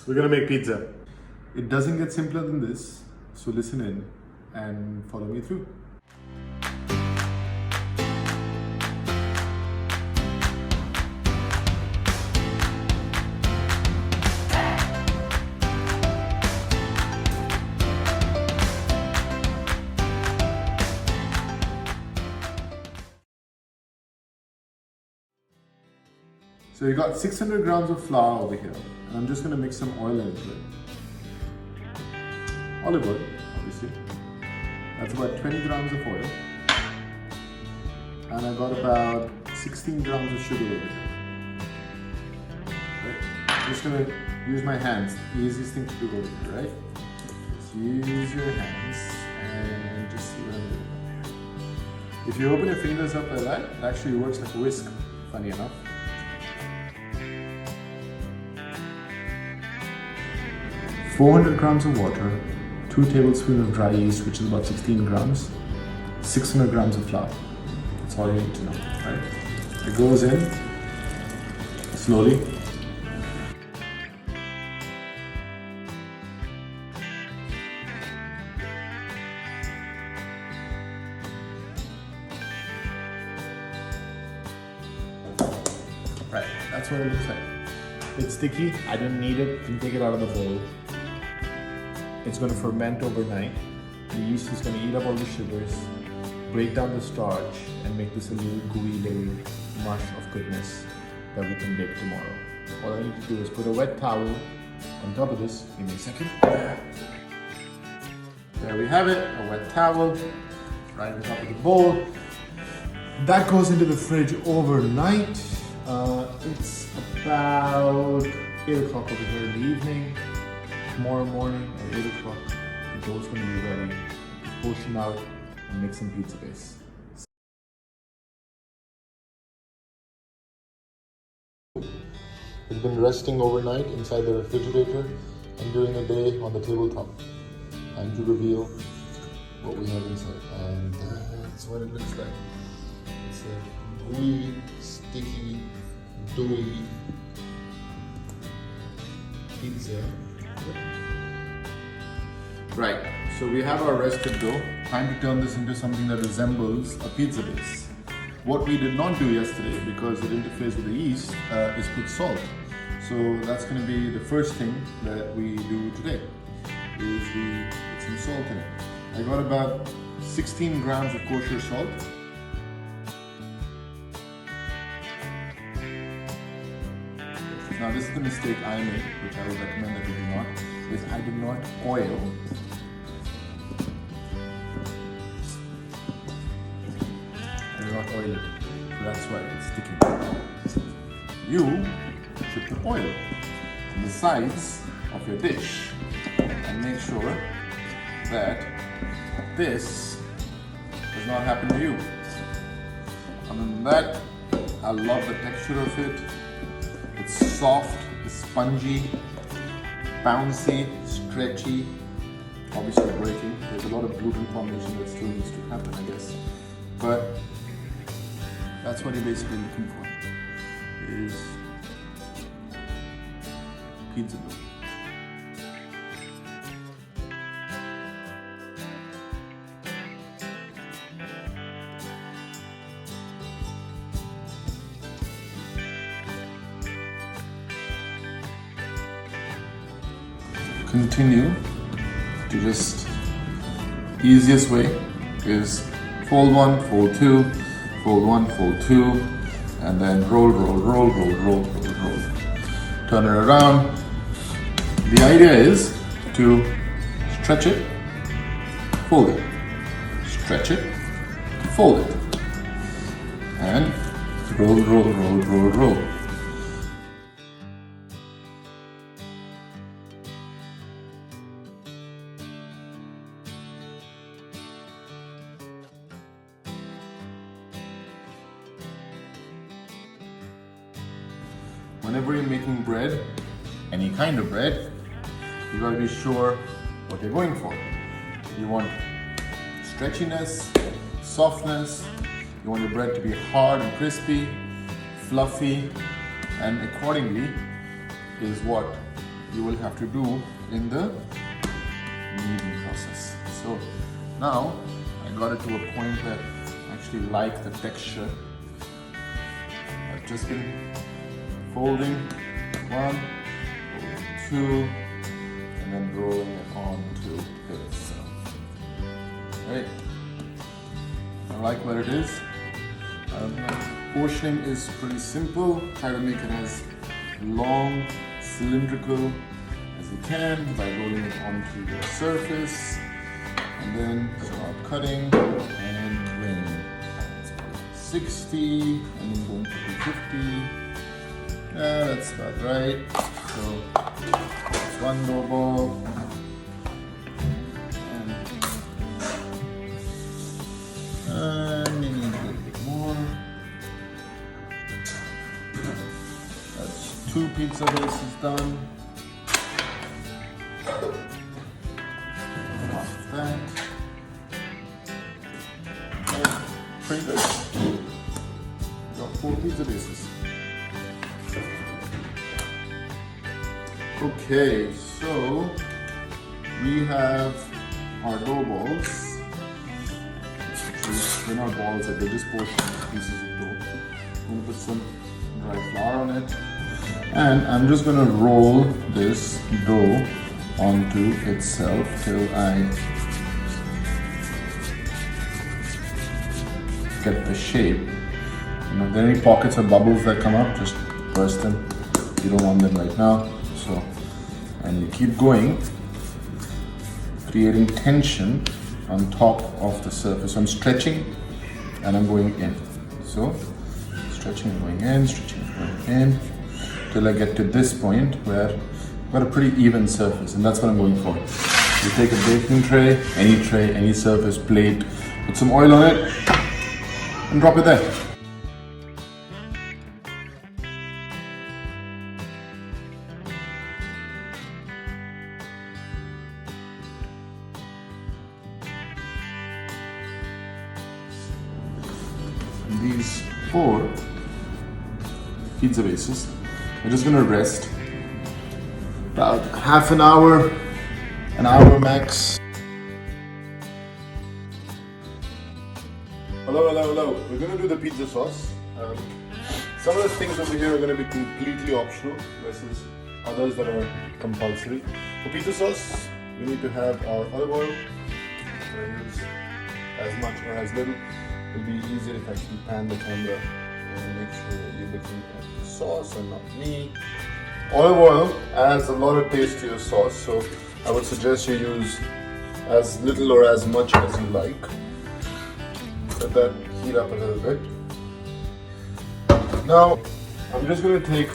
We're gonna make pizza. It doesn't get simpler than this, so listen in and follow me through. So you got 600 grams of flour over here, and I'm just going to mix some oil into it. Olive oil, obviously. That's about 20 grams of oil. And I got about 16 grams of sugar over here. Right? I'm just going to use my hands, the easiest thing to do over here, right? Just use your hands and just see what I'm doing over here. If you open your fingers up like that, it actually works like a whisk, funny enough. 400 grams of water, 2 tablespoons of dry yeast, which is about 16 grams, 600 grams of flour. That's all you need to know, right? It goes in slowly. Right, that's what it looks like. It's sticky, I didn't need it, you can take it out of the bowl. It's going to ferment overnight. The yeast is going to eat up all the sugars, break down the starch, and make this a little gooey little mush of goodness that we can bake tomorrow. All I need to do is put a wet towel on top of this. Give me a second. There we have it, a wet towel right on top of the bowl. That goes into the fridge overnight. It's about 8 o'clock over here in the evening. Tomorrow morning at 8 o'clock, the dough's going to be ready. Portion out and make some pizza base. It's been resting overnight inside the refrigerator and during the day on the tabletop. Time to reveal what we have inside. And that's what it looks like. It's a gooey, sticky, doughy pizza. Right, so we have our rested dough. Time to turn this into something that resembles a pizza base. What we did not do yesterday, because it interferes with the yeast, is put salt. So that's going to be the first thing that we do today, is we put some salt in it. I got about 16 grams of kosher salt. Now this is the mistake I made, which I would recommend that you do not, is I did not oil it. So that's why it's sticking. You should put oil on the sides of your dish and make sure that this does not happen to you. Other than that, I love the texture of it. It's soft, it's spongy, bouncy, stretchy, obviously breaking. There's a lot of gluten formation that still needs to happen, I guess. But that's what you're basically looking for, is pizza dough. Continue to just, easiest way is fold one, fold two, fold one, fold two, and then roll, roll, roll, roll, roll, roll, roll. Turn it around. The idea is to stretch it, fold it, stretch it, fold it, and roll, roll, roll, roll, roll. Whenever you're making bread, any kind of bread, you gotta be sure what you're going for. You want stretchiness, softness, you want your bread to be hard and crispy, fluffy, and accordingly is what you will have to do in the kneading process. So now I got it to a point where I actually like the texture. I've just been folding one, two, and then rolling it onto itself. Right? I like what it is. Portioning is pretty simple. Try to make it as long, cylindrical as you can by rolling it onto your surface, and then start cutting and weighing. 60 and then going to 250. That's about right. So that's one dough ball. And maybe a little bit more. That's 2 pizza bases done. Half that. And pretty good. Got 4 pizza bases. Okay, so we have our dough balls. They're not balls, they're just portions, pieces of dough. I'm going to put some dry flour on it. And I'm just going to roll this dough onto itself till I get the shape. You know, if there are any pockets or bubbles that come up, just burst them. You don't want them right now. So, and you keep going, creating tension on top of the surface. So I'm stretching and I'm going in. So stretching and going in, stretching and going in, till I get to this point where I've got a pretty even surface, and that's what I'm going for. You take a baking tray, any surface, plate, put some oil on it, and drop it there. These 4 pizza bases are just gonna rest about half an hour max. Hello. We're gonna do the pizza sauce. Some of the things over here are gonna be completely optional versus others that are compulsory. For pizza sauce, we need to have our olive oil. So I use as much or as little. It'll be easier if I actually pan the camera and make sure that you're looking at the sauce and not me. Olive oil adds a lot of taste to your sauce, so I would suggest you use as little or as much as you like. Let that heat up a little bit. Now, I'm just going to take,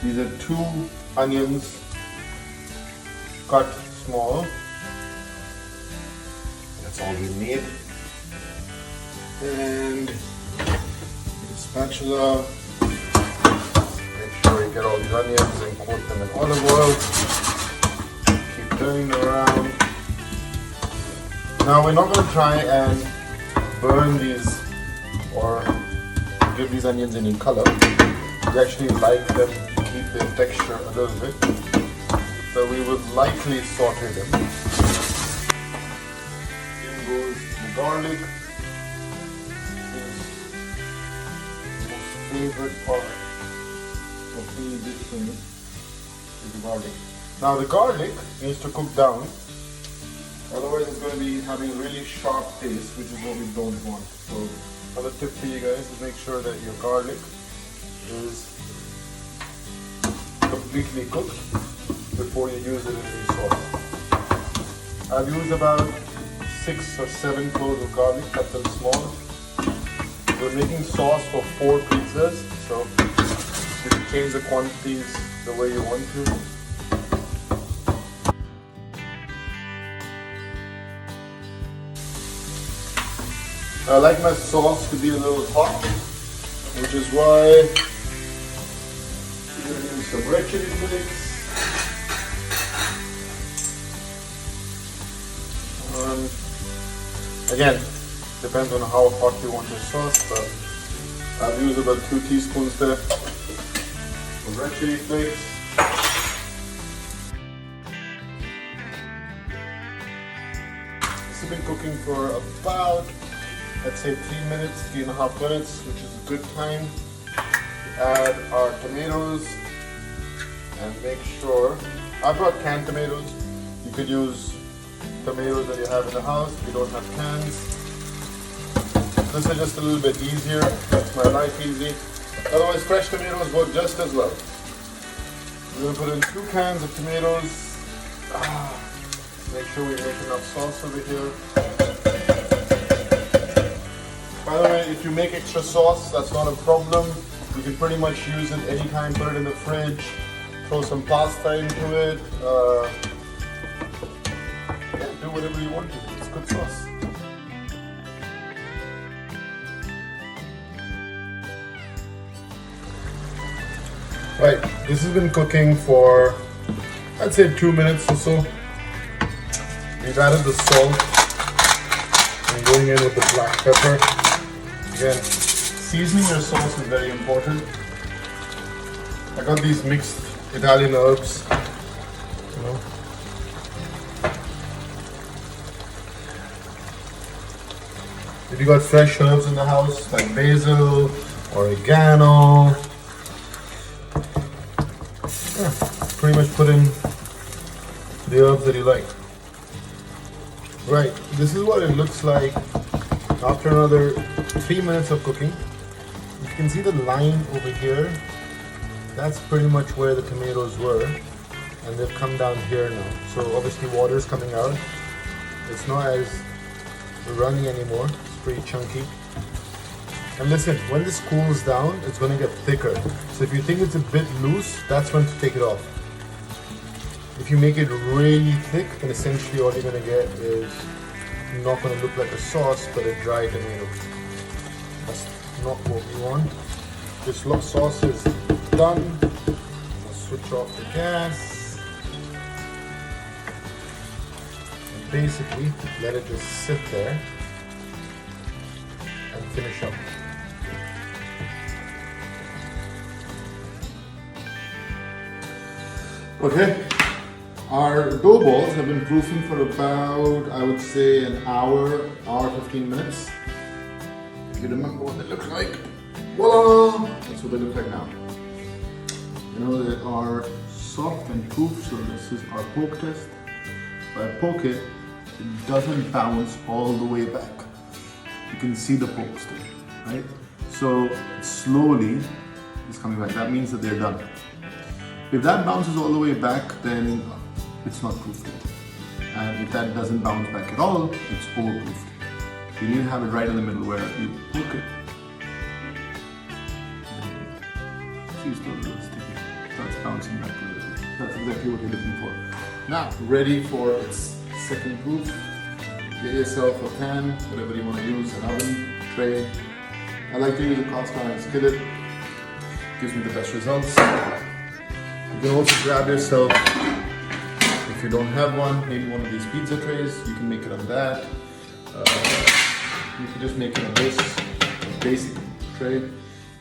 these are 2 onions cut small. That's all we need. And the spatula. Make sure you get all these onions and coat them in olive oil. Keep turning around. Now we're not going to try and burn these or give these onions any color. We actually like them to keep their texture a little bit. So we would lightly saute them. Garlic is the most favorite part of any dish for me, is the garlic. Now the garlic needs to cook down, otherwise it's going to be having a really sharp taste, which is what we don't want. So another tip for you guys is make sure that your garlic is completely cooked before you use it in your sauce. I've used about 6 or 7 cloves of garlic, cut them small. We're making sauce for 4 pizzas, so you can change the quantities the way you want to. I like my sauce to be a little hot, which is why we're going to use some red chili flakes. Again, depends on how hot you want your sauce, but I've used about 2 teaspoons there. some red chili flakes. This has been cooking for about, let's say 3.5 minutes, which is a good time. Add our tomatoes and make sure, I brought canned tomatoes. You could use tomatoes that you have in the house if you don't have cans. This is just a little bit easier, makes my life easy. Otherwise fresh tomatoes work just as well. We're going to put in 2 cans of tomatoes. Make sure we make enough sauce over here. By the way, if you make extra sauce, that's not a problem. You can pretty much use it anytime, put it in the fridge, throw some pasta into it. Yeah, do whatever you want to. It's good sauce. Right, this has been cooking for, I'd say 2 minutes or so. We've added the salt and going in with the black pepper. Again, seasoning your sauce is very important. I got these mixed Italian herbs. If you got fresh herbs in the house like basil, oregano, pretty much put in the herbs that you like. Right, this is what it looks like after another 3 minutes of cooking. You can see the line over here. That's pretty much where the tomatoes were, and they've come down here now. So obviously water is coming out. It's not as runny anymore. It's pretty chunky. And listen, when this cools down, it's going to get thicker. So if you think it's a bit loose, that's when to take it off. If you make it really thick, then essentially all you're going to get is not going to look like a sauce, but a dry tomato. That's not what we want. This sauce is done. I'll switch off the gas. And basically, let it just sit there and finish up. Okay, our dough balls have been proofing for about, I would say, an hour 15 minutes. If you remember what they look like, voila! That's what they look like now. You know, they are soft and proof, so this is our poke test. If I poke it, it doesn't bounce all the way back. You can see the poke still, right? So slowly it's coming back. That means that they're done. If that bounces all the way back, then it's not proofed yet. And if that doesn't bounce back at all, it's overproofed. You need to have it right in the middle where you poke it. See, still a little sticky. That's bouncing back a little bit. That's exactly what you're looking for. Now, ready for its second proof. Get yourself a pan, whatever you want to use, an oven, tray. I like to use a cast iron skillet. Gives me the best results. You can also grab yourself, if you don't have one, maybe one of these pizza trays. You can make it on that. You can just make it on this basic tray. You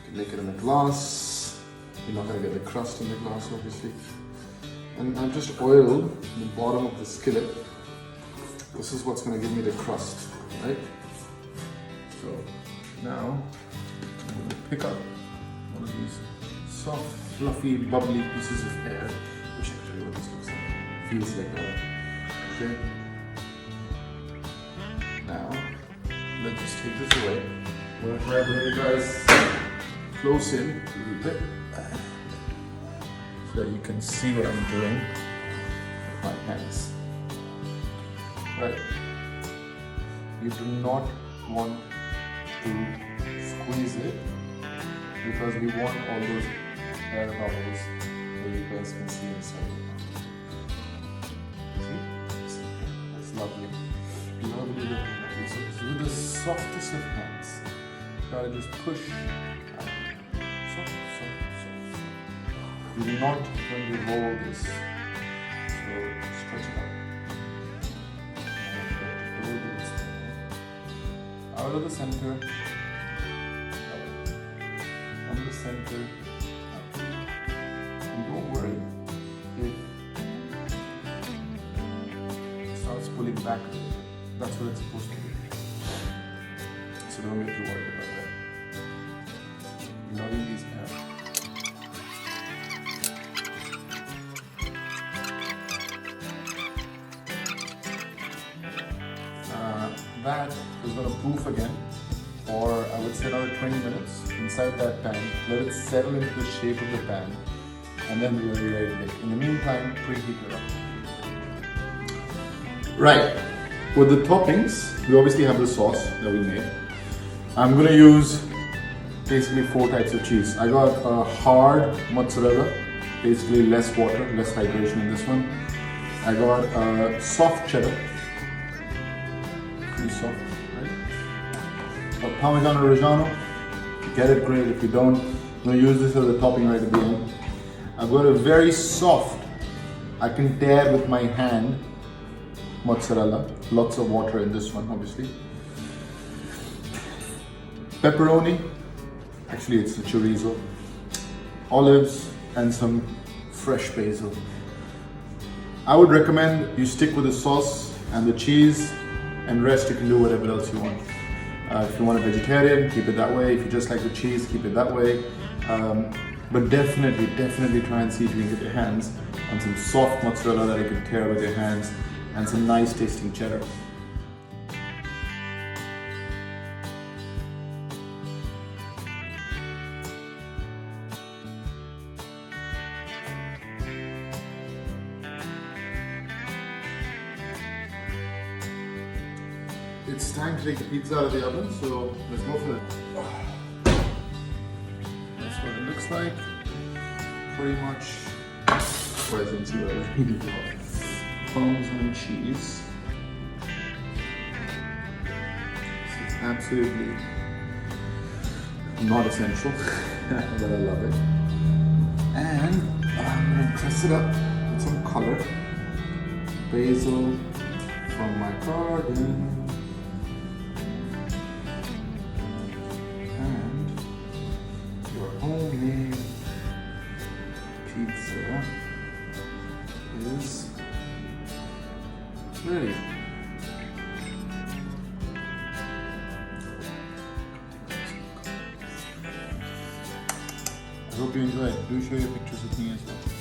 can make it in a glass. You're not going to get the crust in the glass, obviously. And I've just oiled the bottom of the skillet. This is what's going to give me the crust, right? So now I'm going to pick up one of these soft, fluffy, bubbly pieces of air. I wish I could tell you what this looks like. Feels like that. Okay. Now, let's just take this away. I'm going to try to bring you guys close in a little bit so that you can see what I'm doing with my hands. Right. You do not want to squeeze it because we want all those air bubbles that you guys can see inside it. See? That's lovely. Lovely looking at this. So with the softest of hands, you gotta just push. Soft. You do not when you roll this. So stretch it out. Out of the center, from the center, out. back of it. That's what it's supposed to be. So don't get too worried about that. Loading these out. That is going to proof again for I would say another 20 minutes inside that pan. Let it settle into the shape of the pan and then we'll be ready to bake. In the meantime, preheat it up. Right, with the toppings, we obviously have the sauce that we made. I'm going to use basically 4 types of cheese. I got a hard mozzarella, basically less water, less hydration in this one. I got a soft cheddar. Soft, right? A Parmesan Reggiano, get it great. If you don't, I'm going to use this as a topping right at the end. I've got a very soft, I can tear with my hand, mozzarella. Lots of water in this one, obviously. Pepperoni, actually it's the chorizo. Olives and some fresh basil. I would recommend you stick with the sauce and the cheese, and rest you can do whatever else you want. If you want a vegetarian, keep it that way. If you just like the cheese, keep it that way. But definitely try and see if you can get your hands on some soft mozzarella that you can tear with your hands and some nice tasting cheddar. It's time to take the pizza out of the oven, so let's go for it. That's what it looks like. Pretty much present here. Parmesan cheese. It's absolutely not essential, but I love it. And I'm going to dress it up with some color. Basil from my garden. Homemade pizza is ready. I hope you enjoyed. Do share your pictures with me as well.